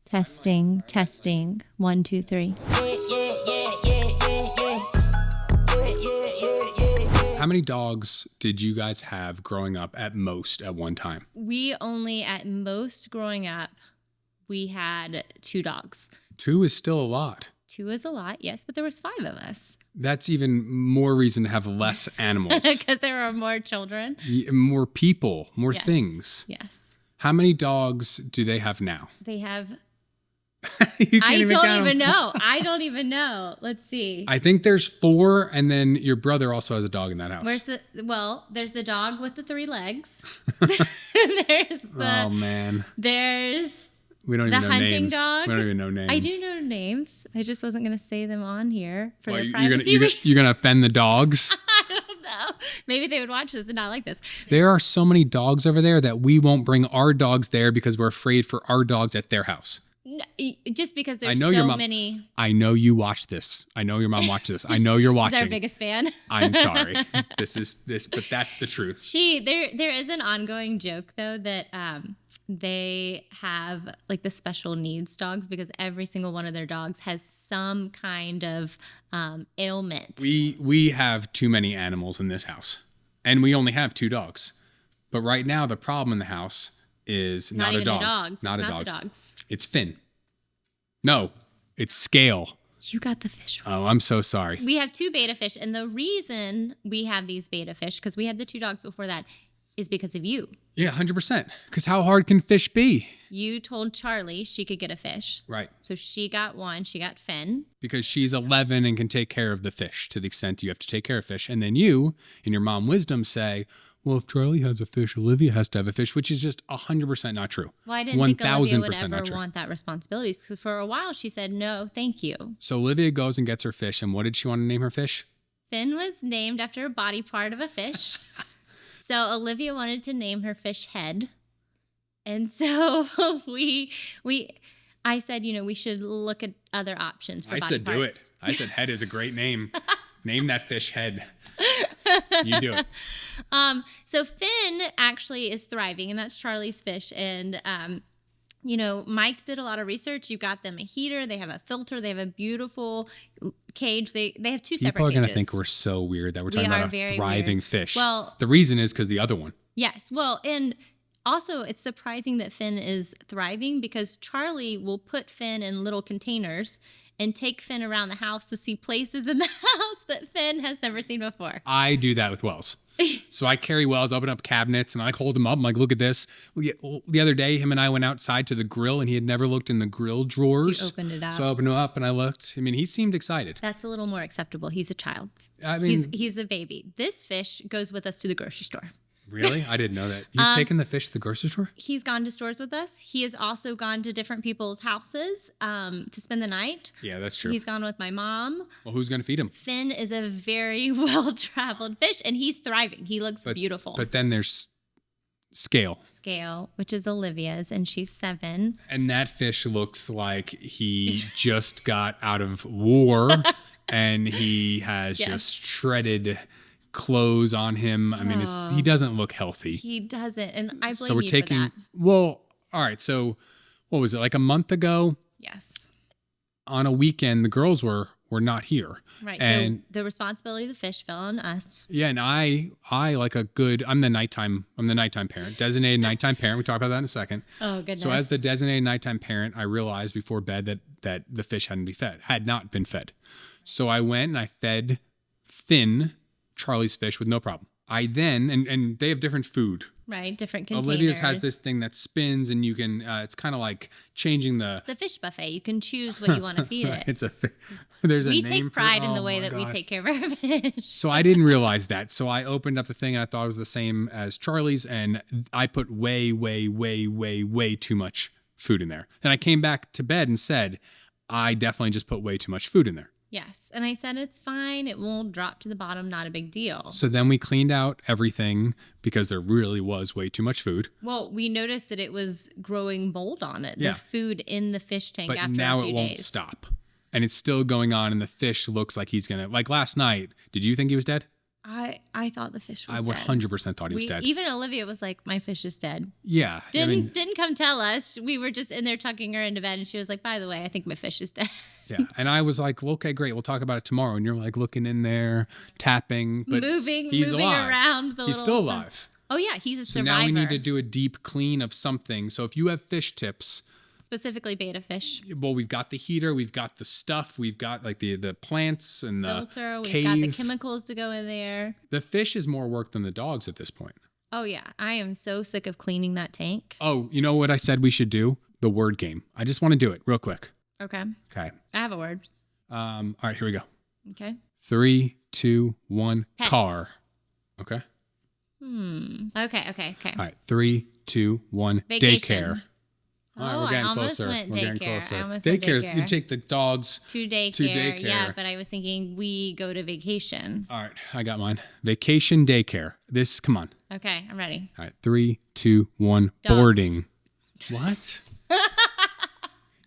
Testing, testing. 1, 2, 3. How many dogs did you guys have growing up at most at one time? We only, at most growing up, we had 2 dogs. 2 is still a lot. 2 is a lot, yes, but there was 5 of us. That's even more reason to have less animals. Because there are more children. More people, more Yes. things. Yes. How many dogs do they have now? They have... You can't I even don't count even them. know. I don't even know. Let's see. I think there's 4, and then your brother also has a dog in that house. There's the dog with the 3 legs. There's the... Oh, man. There's... We don't even The know hunting names. dog. We don't even know names. I do know names. I just wasn't going to say them on here for their You're privacy reasons. going to offend the dogs? I don't know. Maybe they would watch this and not like this. There are so many dogs over there that we won't bring our dogs there because we're afraid for our dogs at their house. No, just because there's your so mom, many. I know you watch this. I know your mom watched this. I know you're watching. She's our biggest fan. I'm sorry. But that's the truth. There is an ongoing joke though that they have like the special needs dogs because every single one of their dogs has some kind of ailment. We have too many animals in this house, and we only have 2 dogs. But right now, the problem in the house is not a dog. The dogs. Not it's a not dog. the dogs. It's Finn. No, it's Scale. You got the fish wrong. Oh, I'm so sorry. We have 2 beta fish, and the reason we have these beta fish, because we had the 2 dogs before that, is because of you. Yeah, 100%. Because how hard can fish be? You told Charlie she could get a fish. Right. So she got one. She got Finn. Because she's 11 and can take care of the fish to the extent you have to take care of fish. And then you, in your mom wisdom, say, well, if Charlie has a fish, Olivia has to have a fish, which is just 100% not true. Well, I didn't think Olivia would ever not true. want that responsibility. Because for a while she said, no, thank you. So Olivia goes and gets her fish. And what did she want to name her fish? Finn was named after a body part of a fish. So Olivia wanted to name her fish Head. And so I said, we should look at other options for body parts. I said, do it. I said, Head is a great name. Name that fish Head. You do it. So Finn actually is thriving, and that's Charlie's fish. And, Mike did a lot of research. You got them a heater. They have a filter. They have a beautiful cage. They have 2 separate cages. People are going to think we're so weird that we're talking about a thriving fish. Well, the reason is because the other one. Yes. Well, and also it's surprising that Finn is thriving because Charlie will put Finn in little containers and take Finn around the house to see places in the house that Finn has never seen before. I do that with Wells. So I carry Wells, open up cabinets, and I hold him up. I'm like, look at this. The other day, him and I went outside to the grill, and he had never looked in the grill drawers. So you opened it up. So I opened it up, and I looked. I mean, he seemed excited. That's a little more acceptable. He's a child. I mean, he's a baby. This fish goes with us to the grocery store. Really? I didn't know that. You've taken the fish to the grocery store? He's gone to stores with us. He has also gone to different people's houses to spend the night. Yeah, that's true. He's gone with my mom. Well, who's going to feed him? Finn is a very well-traveled fish, and he's thriving. He looks beautiful. But then there's Scale. Scale, which is Olivia's, and she's 7. And that fish looks like he just got out of war, and he has just shredded clothes on him. I mean, he doesn't look healthy. He doesn't, and I blame you for that. Well, all right. So, what was it, like a month ago? Yes. On a weekend, the girls were not here. Right. And so the responsibility of the fish fell on us. Yeah, and I I'm the nighttime parent, designated nighttime parent. We talk about that in a second. Oh goodness. So as the designated nighttime parent, I realized before bed that the fish had not been fed. So I went and I fed Finn Charlie's fish with no problem. I then, and they have different food. Right, different containers. Olivia's has this thing that spins and you can, it's kind of like changing the... It's a fish buffet. You can choose what you want to feed it. We take pride in the way that we take care of our fish. So I didn't realize that. So I opened up the thing and I thought it was the same as Charlie's, and I put way too much food in there. Then I came back to bed and said, I definitely just put way too much food in there. Yes. And I said, it's fine. It won't drop to the bottom. Not a big deal. So then we cleaned out everything because there really was way too much food. Well, we noticed that it was growing mold on it. Yeah. The food in the fish tank but after a few days. now it won't stop. And it's still going on and the fish looks like he's going to... Like last night, did you think he was dead? I thought the fish I was dead. 100% thought he was dead. Even Olivia was like, my fish is dead. Yeah. Didn't come tell us. We were just in there tucking her into bed, and she was like, by the way, I think my fish is dead. Yeah. And I was like, well, okay, great. We'll talk about it tomorrow. And you're like looking in there, tapping. But moving alive. around. He's still alive. Oh, yeah. He's a So survivor. now we need to do a deep clean of something. So if you have fish tips, specifically betta fish. well, we've got the heater, we've got the stuff, we've got like the plants and the Filter. We've cave. got the chemicals to go in there. The fish is more work than the dogs at this point. Oh, yeah. I am so sick of cleaning that tank. Oh, you know what I said we should do? The word game. I just want to do it real quick. Okay. Okay. I have a word. All right, here we go. Okay. 3, 2, 1, Pets. car. Okay. Okay. All right, 3, 2, 1, Vacation. daycare. All right, we're I getting almost closer. went We're getting daycare. closer. I almost went Daycare's, daycare. you take the dogs To daycare. Yeah, but I was thinking we go to vacation. All right, I got mine. Vacation daycare. Come on. Okay, I'm ready. All right, 3, 2, 1, Dogs. boarding. What?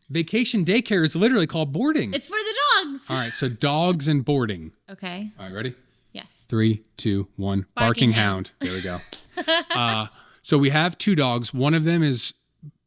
Vacation daycare is literally called boarding. It's for the dogs. All right, so dogs and boarding. Okay. All right, ready? Yes. 3, 2, 1, Barking barking hound. hound. There we go. So we have 2 dogs. One of them is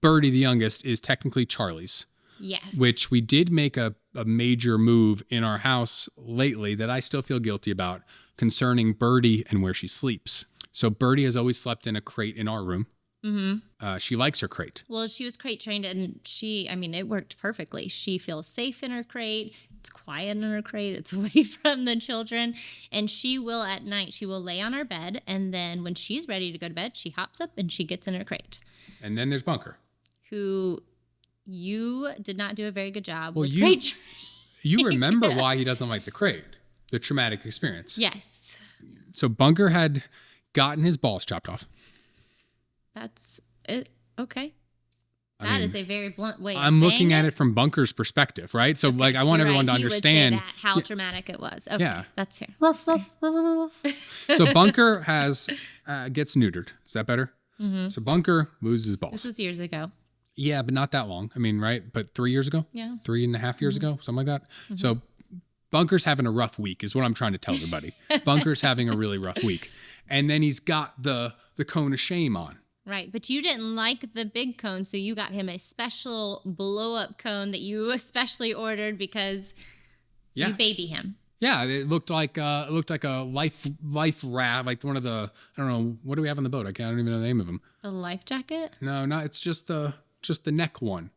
Birdie, the youngest, is technically Charlie's, Yes. which we did make a major move in our house lately that I still feel guilty about concerning Birdie and where she sleeps. So Birdie has always slept in a crate in our room. Mm-hmm. She likes her crate. Well, she was crate trained, and it worked perfectly. She feels safe in her crate. It's quiet in her crate. It's away from the children. And she will, at night, she will lay on our bed. And then when she's ready to go to bed, she hops up and she gets in her crate. And then there's Bunker. Who you did not do a very good job Well, with you- crate You remember why he doesn't like the crate, the traumatic experience. Yes. So Bunker had gotten his balls chopped off. That's it. Okay. That is a very blunt way I'm of saying looking at it from Bunker's perspective, right? So like I want You're everyone right. to He would understand. say that, how traumatic it was. Okay, Yeah. that's fair. So Bunker gets neutered. Is that better? Mm-hmm. So Bunker loses his This balls. was years ago. Yeah, but not that long. I mean, right? But 3 years ago? Yeah. 3.5 years ago, something like that. So Bunker's having a rough week is what I'm trying to tell everybody. Bunker's having a really rough week. And then he's got the cone of shame on. Right, but you didn't like the big cone, so you got him a special blow-up cone that you especially ordered because Yeah. you baby him. Yeah, it looked like a life raft, like one of the, I don't know, what do we have on the boat? I don't even know the name of them. A life jacket? No, it's just the neck one.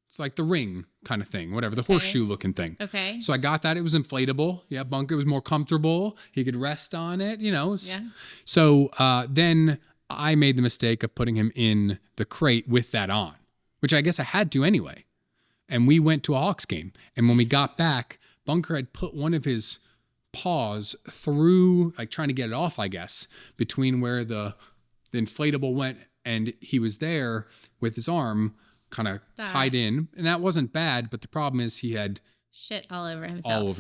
It's like the ring kind of thing, whatever, the horseshoe looking thing. Okay. So I got that. It was inflatable. Yeah, Bunker was more comfortable. He could rest on it, Yeah. So then I made the mistake of putting him in the crate with that on, which I guess I had to anyway. And we went to a Hawks game. And when we got back, Bunker had put one of his paws through, like trying to get it off, I guess, between where the inflatable went. And he was there with his arm kind of tied in. And that wasn't bad. But the problem is he had Shit all over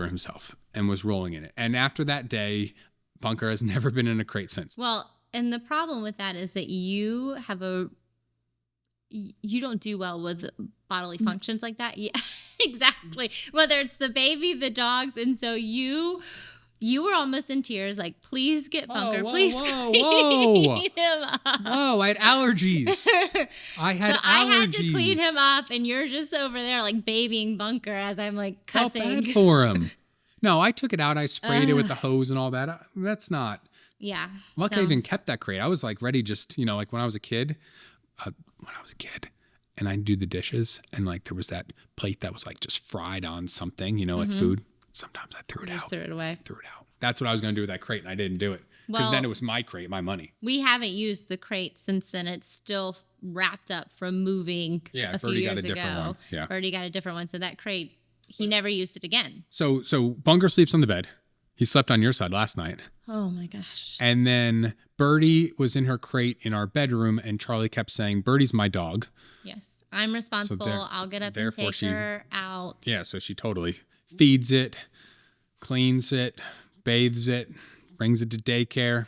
himself. And was rolling in it. And after that day, Bunker has never been in a crate since. Well, and the problem with that is that you don't do well with bodily functions like that. Yeah, exactly. Whether it's the baby, the dogs, and so you were almost in tears, like, please get Bunker, please clean him up. Whoa, I had allergies. I had to clean him up, and you're just over there like babying Bunker as I'm like cussing. Felt bad for him. No, I took it out. I sprayed it with the hose and all that. That's not. Yeah. Luckily, I even kept that crate. I was like ready, just like when I was a kid. And I'd do the dishes, and like there was that plate that was like just fried on something, like food. Sometimes I threw it out. Threw it away. That's what I was going to do with that crate, and I didn't do it because then it was my crate, my money. We haven't used the crate since then. It's still wrapped up from moving a few years ago. Yeah. Birdie got a different one. So that crate, he never used it again. So Bunker sleeps on the bed. He slept on your side last night. Oh my gosh. And then Birdie was in her crate in our bedroom, and Charlie kept saying, "Birdie's my dog." Yes, I'm responsible. I'll get up and take her out. Yeah, so she totally feeds it, cleans it, bathes it, brings it to daycare.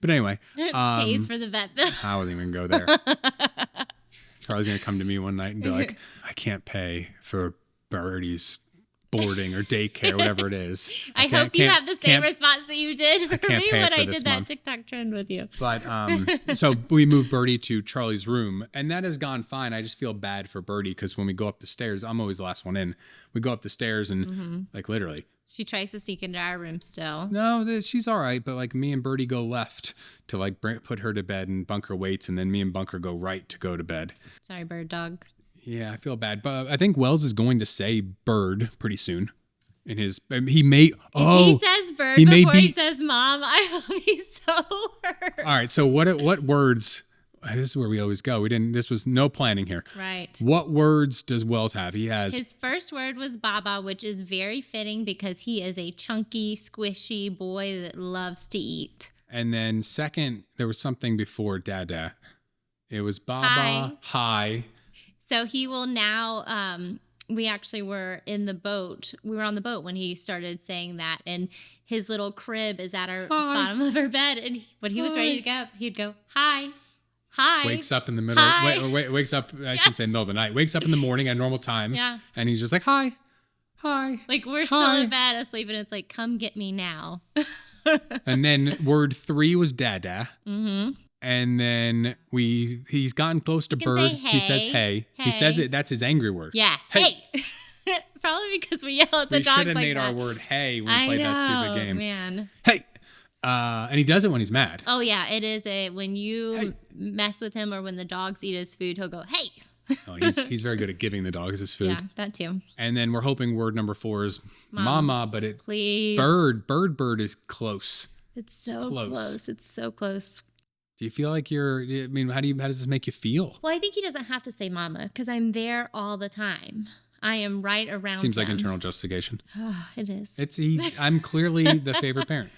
But anyway. Pays for the vet bill. I wasn't even going to go there. Charlie's going to come to me one night and be like, I can't pay for Birdie's boarding or daycare, whatever it is. I hope you have the same response that you did for me when I did that TikTok trend with you. But so we moved Birdie to Charlie's room, and that has gone fine. I just feel bad for Birdie because when we go up the stairs, I'm always the last one in. We go up the stairs and like literally. She tries to sneak into our room still. No, she's all right. But like me and Birdie go left to like put her to bed, and Bunker waits, and then me and Bunker go right to go to bed. Sorry, bird dog. Yeah, I feel bad. But I think Wells is going to say bird pretty soon. In his, he may. Oh, he says bird before he says mom. I hope he's so hurt. All right. So what words? This is where we always go. We didn't. This was no planning here. Right. What words does Wells have? He has. His first word was Baba, which is very fitting because he is a chunky, squishy boy that loves to eat. And then second, there was something before Dada. It was Baba. Hi. So he will now. We actually were in the boat. We were on the boat when he started saying that, and his little crib is at our bottom of our bed. And when he was ready to go, he'd go, "Hi." Hi. Wakes up in the middle. Wakes up. I shouldn't say middle of the night. Wakes up in the morning at normal time. Yeah. And he's just like, "Hi, hi." Like we're still in bed asleep, and it's like, "Come get me now." And then word 3 was Dada. Mm-hmm. And then he's gotten close to Bird. Say, hey. He says hey. He says it. That's his angry word. Yeah. Hey. Probably because we yell at the dogs like that. We should have made our word hey when we played that stupid game. Man. Hey. And he does it when he's mad. Oh yeah, it is when you mess with him or when the dogs eat his food, he'll go, "Hey." Oh, he's very good at giving the dogs his food. Yeah, that too. And then we're hoping word number 4 is Mama, but please. Bird is close. It's so close. It's so close. Do you feel like I mean, how does this make you feel? Well, I think he doesn't have to say Mama because I'm there all the time. I am right around him. Seems like internal justification. It is. I'm clearly the favorite parent.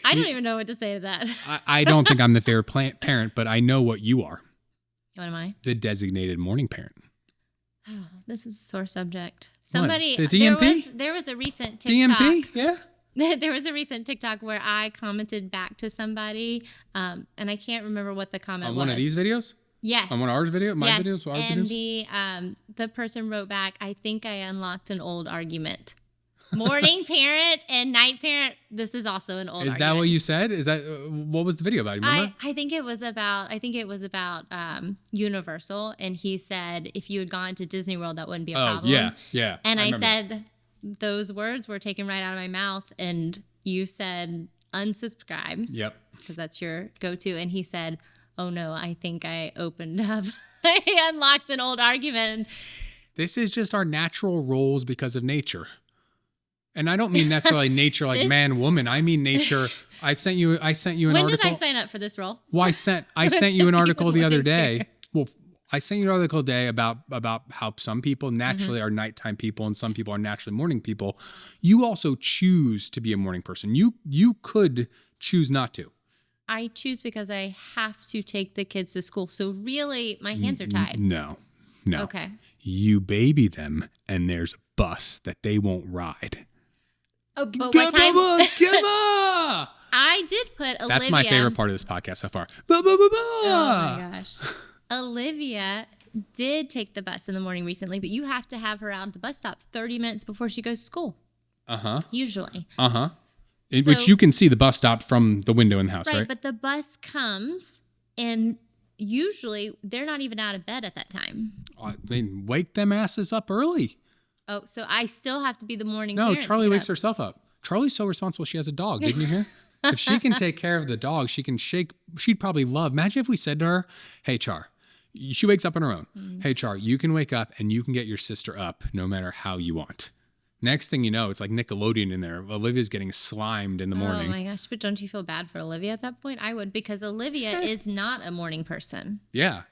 I don't even know what to say to that. I don't think I'm the favorite parent, but I know what you are. What am I? The designated morning parent. Oh, this is a sore subject. Somebody, what? The DMP? There was a recent TikTok. DMP? Yeah. There was a recent TikTok where I commented back to somebody, and I can't remember what the comment was. On one of these videos? Yes. On one of ours video? My videos? Our and videos? The person wrote back, "I think I unlocked an old argument. Morning parent and night parent, this is also an old argument." Is that what you said? Is that what was the video about? Remember? I think it was about Universal, and he said if you had gone to Disney World, that wouldn't be a problem. Yeah. And I said those words were taken right out of my mouth, and you said unsubscribe. Yep. Because that's your go-to. And he said, "Oh no, I think I opened up, I unlocked an old argument." This is just our natural roles because of nature. And I don't mean necessarily nature like man, woman. I mean nature. I sent you an article. When did I sign up for this role? Well, I sent you an article the other day. Well, I sent you an article today about how some people naturally are nighttime people and some people are naturally morning people. You also choose to be a morning person. You could choose not to. I choose because I have to take the kids to school. So really, my hands are tied. No. Okay. You baby them, and there's a bus that they won't ride. Oh, but what time? Come I did put Olivia. That's my favorite part of this podcast so far. Oh my gosh. Olivia did take the bus in the morning recently, but you have to have her out at the bus stop 30 minutes before she goes to school. Uh-huh. Usually. Uh-huh. Which you can see the bus stop from the window in the house, right? But the bus comes, and usually they're not even out of bed at that time. I mean, wake them asses up early. Oh, so I still have to be the morning No, parent. Charlie wakes herself up. Charlie's so responsible. She has a dog. Didn't you hear? If she can take care of the dog, she'd probably love. Imagine if we said to her, "Hey, Char," she wakes up on her own. "Hey, Char, you can wake up and you can get your sister up no matter how you want." Next thing you know, it's like Nickelodeon in there. Olivia's getting slimed in the morning. Oh my gosh, but don't you feel bad for Olivia at that point? I would, because Olivia is not a morning person. Yeah.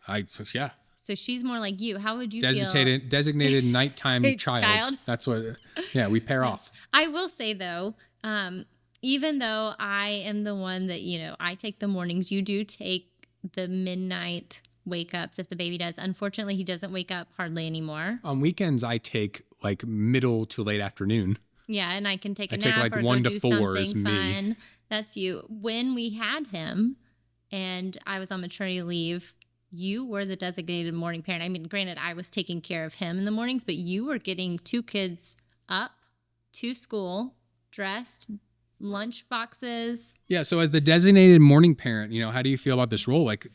So she's more like you. How would you feel? Designated nighttime child. That's what, we pair off. I will say though, even though I am the one that, I take the mornings, you do take the midnight wake ups if the baby does. Unfortunately, he doesn't wake up hardly anymore. On weekends, I take like middle to late afternoon. Yeah, and I can take a nap take like or 1 go to do 4 is something me. fun. That's you. When we had him and I was on maternity leave, you were the designated morning parent. I mean, granted, I was taking care of him in the mornings, but you were getting 2 kids up to school, dressed, lunch boxes. Yeah. So as the designated morning parent, how do you feel about this role? Like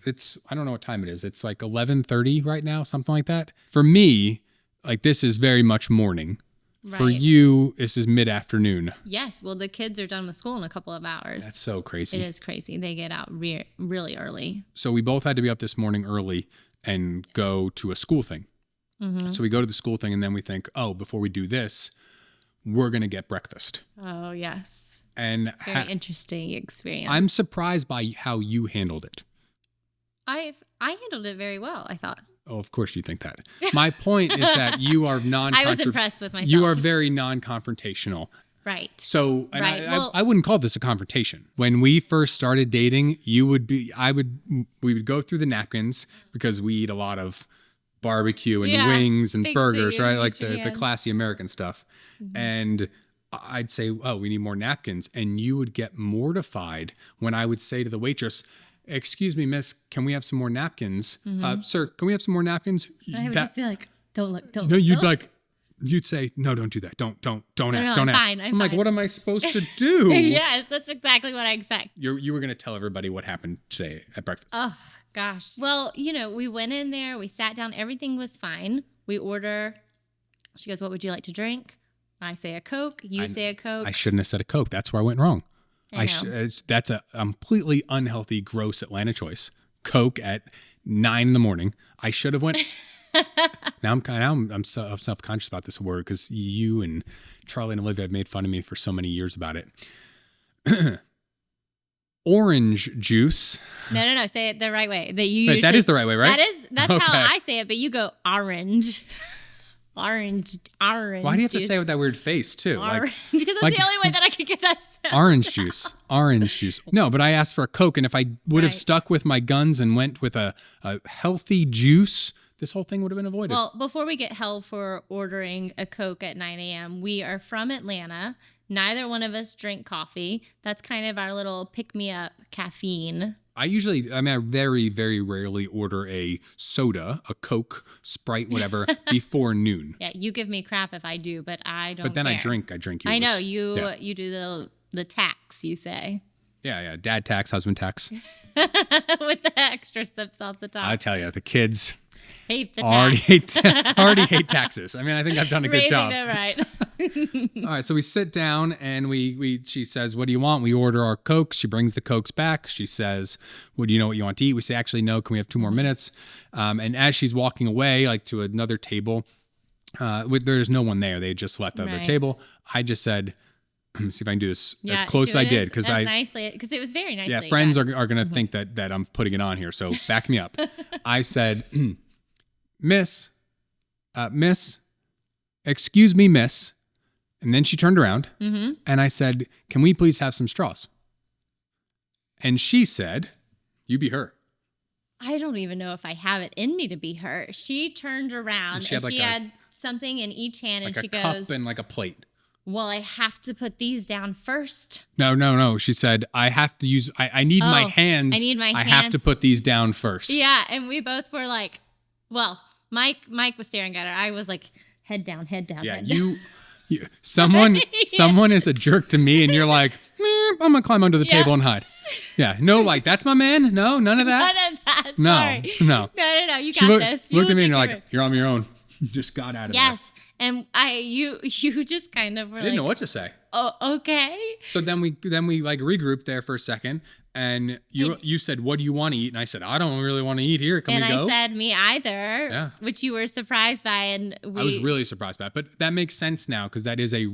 I don't know what time it is. It's like 11:30 right now, something like that. For me, like this is very much morning. Right. For you, this is mid-afternoon. Yes. Well, the kids are done with school in a couple of hours. That's so crazy. It is crazy. They get out really early. So we both had to be up this morning early and go to a school thing. Mm-hmm. So we go to the school thing and then we think, oh, before we do this, we're going to get breakfast. Oh, yes. And very interesting experience. I'm surprised by how you handled it. I handled it very well, I thought. Oh, of course you think that. My point is that you are I was impressed with myself. You are very non-confrontational. Right. So, and right. I wouldn't call this a confrontation. When we first started dating, we would go through the napkins because we eat a lot of barbecue and wings and burgers, right? Like the classy American stuff. Mm-hmm. And I'd say, oh, we need more napkins. And you would get mortified when I would say to the waitress, excuse me, miss, can we have some more napkins? Mm-hmm. Sir, can we have some more napkins? I would just be like, don't look. No, you'd say, no, don't do that. Don't ask. I'm ask. Fine, I'm like, what am I supposed to do? Yes, that's exactly what I expect. You were going to tell everybody what happened today at breakfast. Oh, gosh. Well, we went in there, we sat down, everything was fine. We order, she goes, what would you like to drink? I say a Coke, you say a Coke. I shouldn't have said a Coke. That's where I went wrong. That's a completely unhealthy, gross Atlanta choice. Coke at 9 a.m. I should have went. Now I'm self-conscious about this word because you and Charlie and Olivia have made fun of me for so many years about it. Orange juice. No. Say it the right way. That that is the right way, right? That's okay. How I say it, but you go orange. Orange. Why do you have to say it with that weird face too? Because that's the only way that I could get that sound. Orange juice. No, but I asked for a Coke, and if I would have stuck with my guns and went with a healthy juice, this whole thing would have been avoided. Well, before we get hell for ordering a Coke at 9 a.m., we are from Atlanta. Neither one of us drink coffee. That's kind of our little pick-me-up caffeine. I very, very rarely order a soda, a Coke, Sprite, whatever, before noon. Yeah, you give me crap if I do, but I don't But then care. I drink yours. I know, you do the tax, you say. Yeah, dad tax, husband tax. With the extra sips off the top. I tell you, the kids hate the tax. already hate taxes. I mean, I think I've done a good job. Them right. All right, so we sit down and she says, what do you want? We order our Cokes. She brings the Cokes back. She says, well, do you know what you want to eat? We say, actually, no. Can we have 2 more minutes? And as she's walking away, like to another table, there's no one there. They just left the other table. I just said, let me see if I can do this as close as I did. Because it was very nicely. Yeah, friends are going to think that I'm putting it on here. So back me up. I said, Miss, excuse me, miss. And then she turned around and I said, can we please have some straws? And she said, you be her. I don't even know if I have it in me to be her. She turned around and she had something in each hand and she goes, like a cup and like a plate. Well, I have to put these down first. No. She said, I have to use, I need my hands. I have to put these down first. Yeah. And we both were like, well, Mike was staring at her. I was like, head down. Yeah, someone is a jerk to me and you're like, I'm going to climb under the table and hide. Yeah. No, like, that's my man. No, none of that. None of that. No, sorry. No. No. You got this. She looked at me and you're like, you're on your own. You just got out of there. Yes. And you just kind of were I didn't know what to say. Oh, okay. So then we like regrouped there for a second, and you said, "What do you want to eat?" And I said, "I don't really want to eat here. Can we go?" And I said, "Me either." Yeah. Which you were surprised by, and I was really surprised by it. But that makes sense now because that is a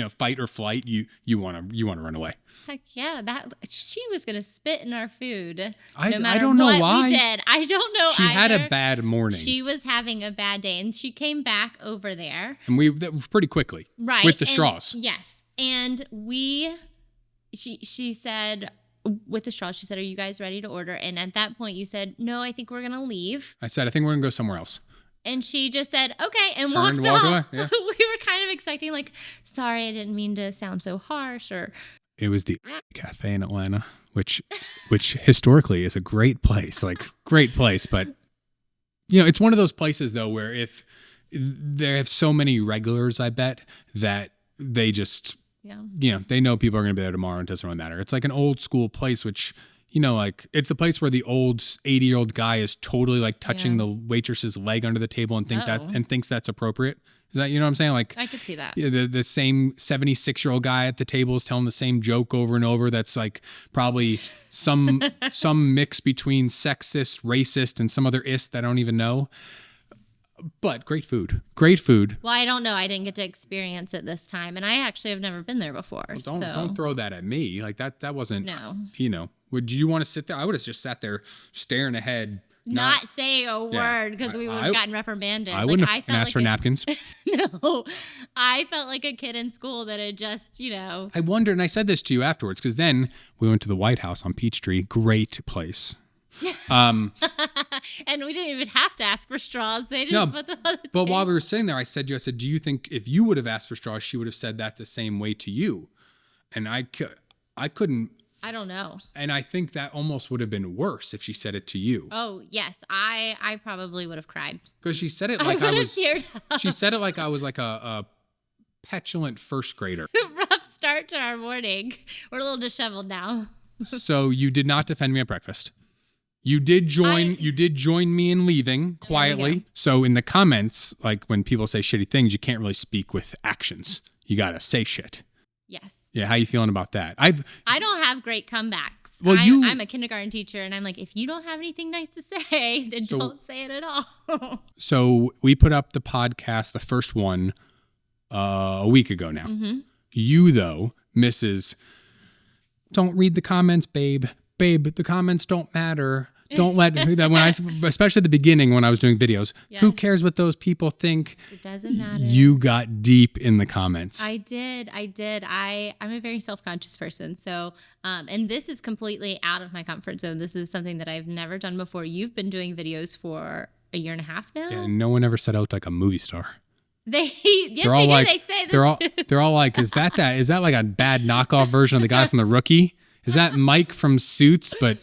fight or flight. You want to run away. Heck yeah! She was gonna spit in our food. I don't know why. We did. I don't know. She had a bad morning. She was having a bad day, and she came back over there. And pretty quickly, right? With the straws. Yes, and she said with the straws. She said, "Are you guys ready to order?" And at that point, you said, "No, I think we're gonna leave." I said, "I think we're gonna go somewhere else." And she just said, okay, and walked away. Yeah. We were kind of expecting, like, sorry, I didn't mean to sound so harsh, or... It was the cafe in Atlanta. which historically is a great place, but it's one of those places though where if they have so many regulars, I bet that they just they know people are going to be there tomorrow and it doesn't really matter. It's like an old school place, which it's a place where the old 80-year-old guy is totally like touching the waitress's leg under the table and thinks that's appropriate. Is that, what I'm saying? Like, I could see that. The same 76-year-old guy at the table is telling the same joke over and over. That's like probably some mix between sexist, racist, and some other ist that I don't even know. But great food. Well, I don't know. I didn't get to experience it this time, and I actually have never been there before. Well, don't throw that at me. Like that wasn't. No. Would you want to sit there? I would have just sat there staring ahead. Not saying a word because we would have gotten reprimanded. I wouldn't have asked for napkins. No, I felt like a kid in school that had just, I wondered, and I said this to you afterwards, because then we went to the White House on Peachtree. Great place. And we didn't even have to ask for straws. They just put them on the table. But while we were sitting there, I said, do you think if you would have asked for straws, she would have said that the same way to you? And I couldn't. I don't know. And I think that almost would have been worse if she said it to you. Oh, yes. I probably would have cried. Because she said it like I was. Teared up. She said it like I was like a petulant first grader. Rough start to our morning. We're a little disheveled now. So you did not defend me at breakfast. You did join me in leaving quietly. So in the comments, like when people say shitty things, you can't really speak with actions. You got to say shit. Yes. Yeah, how you feeling about that? I don't have great comebacks. Well, I'm a kindergarten teacher, and I'm like, if you don't have anything nice to say, then don't say it at all. So we put up the podcast, the first one, a week ago now. Mm-hmm. You, though, Mrs. Don't read the comments, babe. Babe, the comments don't matter. Don't let especially at the beginning when I was doing videos. Yes. Who cares what those people think? It doesn't matter. You got deep in the comments. I did. I'm a very self-conscious person. So, and this is completely out of my comfort zone. This is something that I've never done before. You've been doing videos for a year and a half now. Yeah, no one ever set out like a movie star. They do. Like, they say this. They're all like, is that like a bad knockoff version of the guy from The Rookie? Is that Mike from Suits? But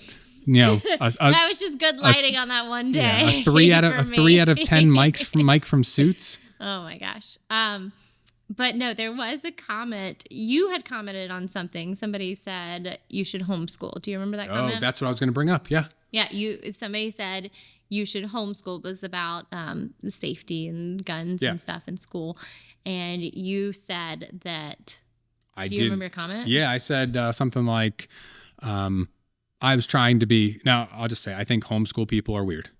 that was just good lighting on that one day. Yeah, a 3 out of 10 Mike from Suits. Oh my gosh. But no, there was a comment. You had commented on something. Somebody said you should homeschool. Do you remember that comment? Oh, that's what I was going to bring up. Yeah. Yeah. Somebody said you should homeschool. It was about the safety and guns and stuff in school. And you said that. Do you remember your comment? Yeah, I said something like, I was trying to be. Now, I'll just say, I think homeschool people are weird.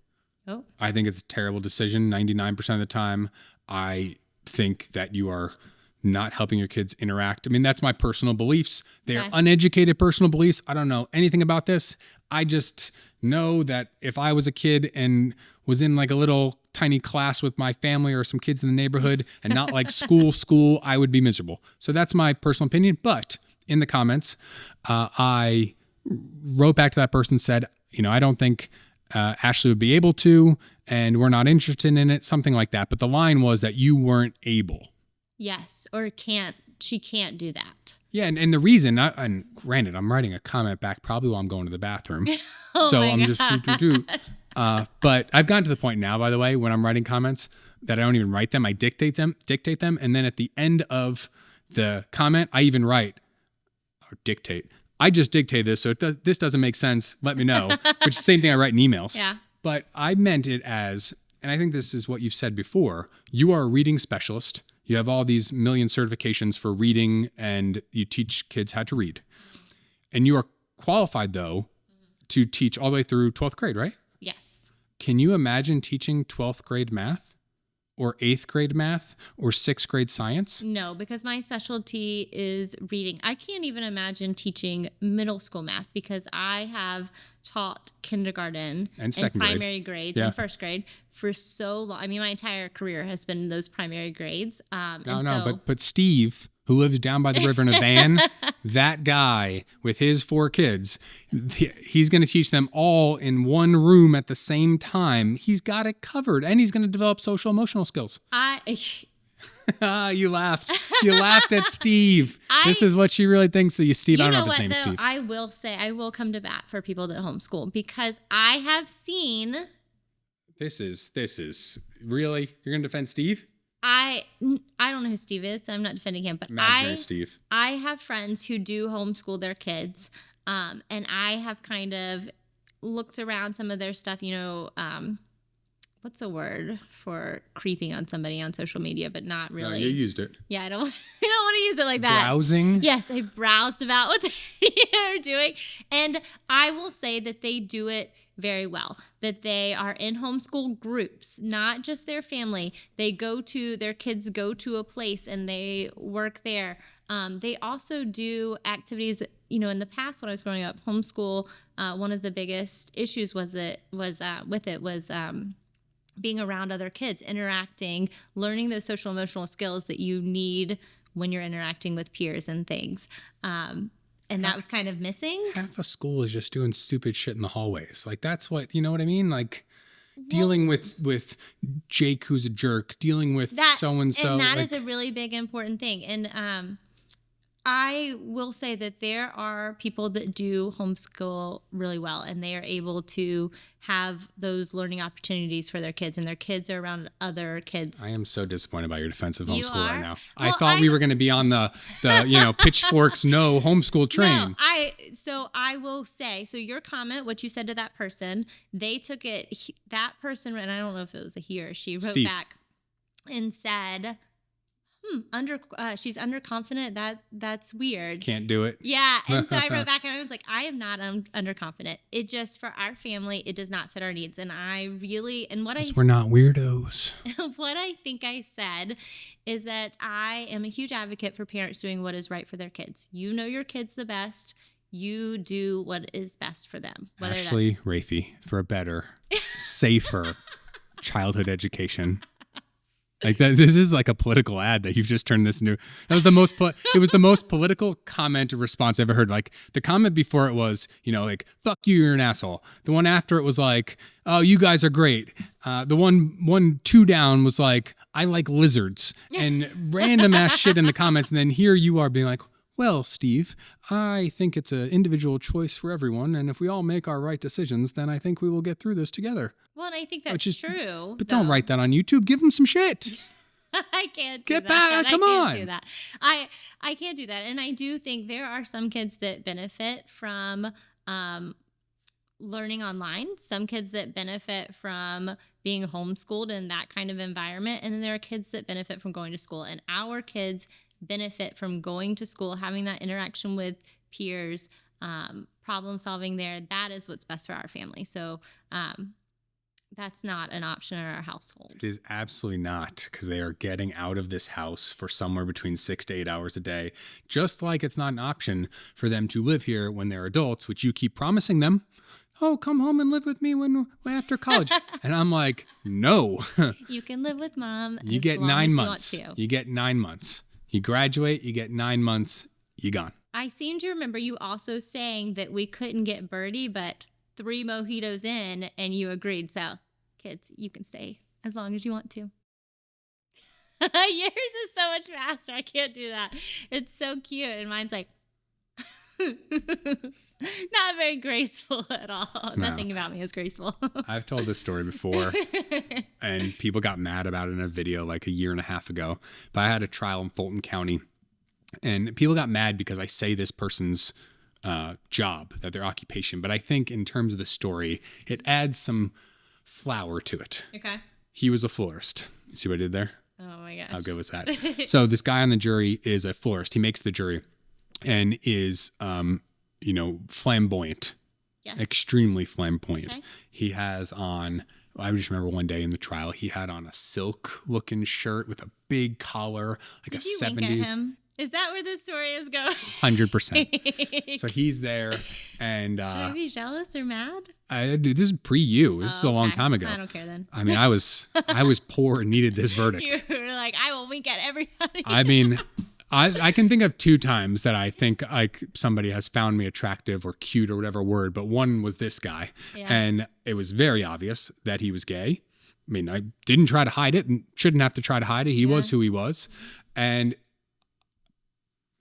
Oh. I think it's a terrible decision 99% of the time. I think that you are not helping your kids interact. I mean, that's my personal beliefs. They are uneducated personal beliefs. I don't know anything about this. I just know that if I was a kid and was in like a little tiny class with my family or some kids in the neighborhood and not like school, I would be miserable. So that's my personal opinion. But in the comments, I wrote back to that person and said, I don't think Ashley would be able to, and we're not interested in it, something like that. But the line was that you weren't able. Yes, or she can't do that. Yeah, and the reason, and granted, I'm writing a comment back probably while I'm going to the bathroom. So I'm just, but I've gotten to the point now, by the way, when I'm writing comments that I don't even write them. I dictate them. And then at the end of the comment, I even write or dictate. I just dictate this, so this doesn't make sense. Let me know. Which is the same thing I write in emails. Yeah. But I meant it as, and I think this is what you've said before, you are a reading specialist. You have all these million certifications for reading, and you teach kids how to read. And you are qualified, though, to teach all the way through 12th grade, right? Yes. Can you imagine teaching 12th grade math? Or 8th grade math or 6th grade science? No, because my specialty is reading. I can't even imagine teaching middle school math because I have taught kindergarten and primary grades and first grade for so long. I mean, my entire career has been those primary grades. But Steve, who lives down by the river in a van, that guy with his 4 kids, he's going to teach them all in one room at the same time. He's got it covered, and he's going to develop social emotional skills. You laughed. You laughed at Steve. This is what she really thinks. So Steve, I don't know if his name's Steve. I will say, I will come to bat for people that homeschool because I have seen. This is really, you're going to defend Steve? I don't know who Steve is, so I'm not defending him, but Steve. I have friends who do homeschool their kids, and I have kind of looked around some of their stuff, what's a word for creeping on somebody on social media, but not really. No, you used it. Yeah, I don't want to use it like that. Browsing? Yes, I browsed about what they're doing, and I will say that they do it very well, that they are in homeschool groups, not just their family. Their kids go to a place and they work there. They also do activities, in the past when I was growing up, homeschool, one of the biggest issues was being around other kids, interacting, learning those social emotional skills that you need when you're interacting with peers and things. And that was kind of missing. Half a school is just doing stupid shit in the hallways. Like, that's what, you know what I mean? Like, dealing with Jake, who's a jerk, dealing with so-and-so. And that is a really big, important thing. And I will say that there are people that do homeschool really well, and they are able to have those learning opportunities for their kids, and their kids are around other kids. I am so disappointed by your defense of homeschool right now. Well, I thought we were going to be on the pitchforks no homeschool train. So I will say, so your comment, what you said to that person, they took it, that person, and I don't know if it was a he or she, wrote Steve. back and said, she's underconfident. That's weird. Can't do it. Yeah. And so I wrote back and I was like, I am not underconfident. It just, for our family, it does not fit our needs. And we're not weirdos. What I think I said is that I am a huge advocate for parents doing what is right for their kids. You know your kids the best. You do what is best for them. Ashley Rafey, for a better, safer childhood education. Like that, this is like a political ad that you've just turned this into. That was it was the most political comment or response I've ever heard. Like the comment before it was, like, fuck you, you're an asshole. The one after it was like, oh, you guys are great. The two down was like, I like lizards, and random ass shit in the comments. And then here you are being like, well, Steve, I think it's an individual choice for everyone. And if we all make our right decisions, then I think we will get through this together. Well, and I think that's true. But don't write that on YouTube. Give them some shit. I can't do Get that. back. Come on. I can't do that. I can't do that. And I do think there are some kids that benefit from learning online, some kids that benefit from being homeschooled in that kind of environment. And then there are kids that benefit from going to school. And our kids benefit from going to school, having that interaction with peers, problem solving there. That is what's best for our family. So that's not an option in our household. It is absolutely not, because they are getting out of this house for somewhere between 6 to 8 hours a day, just like it's not an option for them to live here when they're adults, which you keep promising them. Oh, come home and live with me when after college. And I'm like, no. You can live with mom. You get 9 months. You get 9 months. You graduate, you get 9 months, you gone. I seem to remember you also saying that we couldn't get Birdie, but 3 mojitos in, and you agreed. So, kids, you can stay as long as you want to. Yours is so much faster. I can't do that. It's so cute. And mine's like, not very graceful at all. No. Nothing about me is graceful. I've told this story before, and people got mad about it in a video like a year and a half ago. But I had a trial in Fulton County, and people got mad because I say this person's job, that their occupation. But I think in terms of the story, it adds some flower to it. Okay. He was a florist. See what I did there? Oh my gosh. How good was that? So this guy on the jury is a florist. He makes the jury and is, flamboyant. Yes. Extremely flamboyant. Okay. He has on, I just remember one day in the trial, he had on a silk looking shirt with a big collar, like Did a you 70s. Wink at him? Is that where this story is going? 100%. So he's there, and should I be jealous or mad? Dude, this is pre-you. This is a long time ago. I don't care then. I mean, I was poor and needed this verdict. You were like, I will wink at everybody. I mean, I can think of 2 times that I think like somebody has found me attractive or cute or whatever word, but one was this guy, and it was very obvious that he was gay. mean, I didn't try to hide it and shouldn't have to try to hide it. He was who he was. And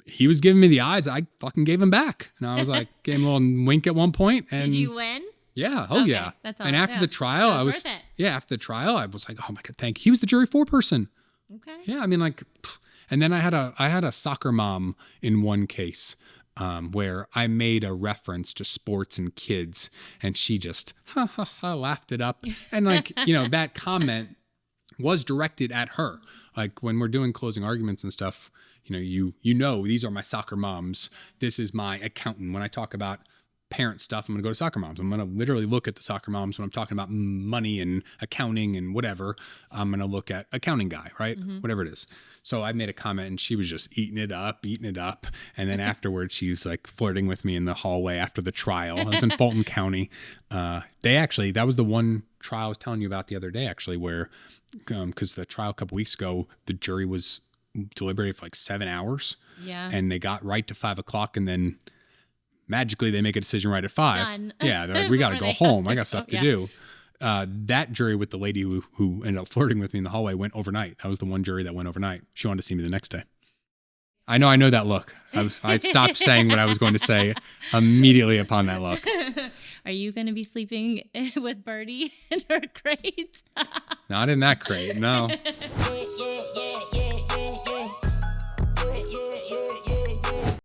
he was giving me the eyes. I fucking gave him back. And I was like, gave him a little wink at one point. And did you win? Yeah. Oh, okay, yeah. That's all. And after the trial, I was, after the trial, I was like, oh my God, thank you. He was the jury foreperson. Okay. Yeah. I mean, like, and then I had a soccer mom in one case where I made a reference to sports and kids, and she just laughed it up. And like, that comment was directed at her. Like when we're doing closing arguments and stuff, these are my soccer moms. This is my accountant. When I talk about parent stuff, I'm going to go to soccer moms. I'm going to literally look at the soccer moms when I'm talking about money and accounting and whatever. I'm going to look at accounting guy, right? Mm-hmm. Whatever it is. So I made a comment and she was just eating it up. And then afterwards, she was like flirting with me in the hallway after the trial. I was in Fulton County. That was the one trial I was telling you about the other day, actually, where, because the trial a couple weeks ago, the jury was deliberated for like 7 hours. Yeah. And they got right to 5:00, and then magically they make a decision right at 5. Done. Yeah, they're like, we got to go home. I got stuff to do. That jury with the lady who ended up flirting with me in the hallway went overnight. That was the one jury that went overnight. She wanted to see me the next day. I know that look. I stopped saying what I was going to say immediately upon that look. Are you going to be sleeping with Birdie in her crate? Not in that crate, no.